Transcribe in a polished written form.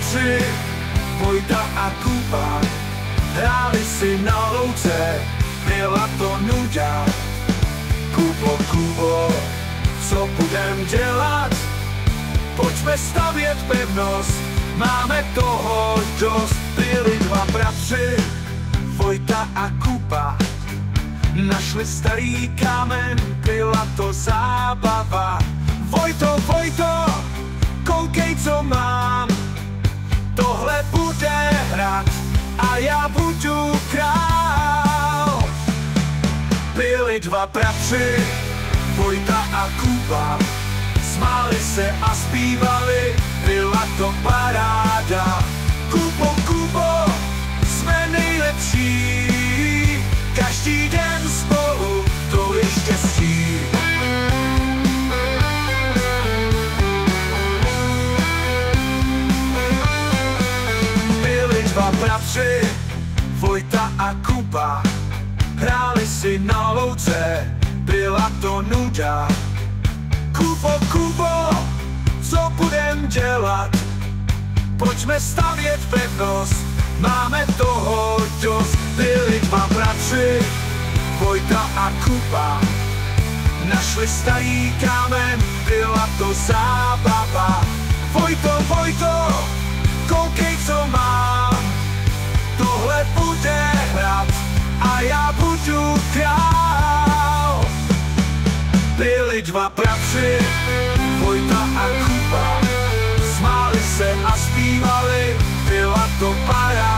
bratři, Vojta a Kuba, hráli si na louce, byla to nuda. Kubo, co budem dělat? Pojďme stavět pevnost, máme toho dost. Byli dva bratři, Vojta a Kuba, našli starý kámen, byla to zábava. Vojto, koukej, co mám, tohle bude hrát a já budu král. Byli dva bratři, Vojta a Kuba, smáli se a zpívali, byla to paráda. Kubo, jsme nejlepší, každý den spolu, to je štěstí. Byli dva bratři, Vojta a Kuba, hráli si na louce, byla to nuda. Kubo, co budem dělat? Pojďme stavět pevnost, máme toho dost. Byli dva bratři, Vojta a Kuba, našli starý kámen, byla to zábava. Vojto, koukej, co mám, tohle bude hrát a já budu král. Byli dva bratři, Vojta a Kuba, smáli se a zpívali, byla to paráda.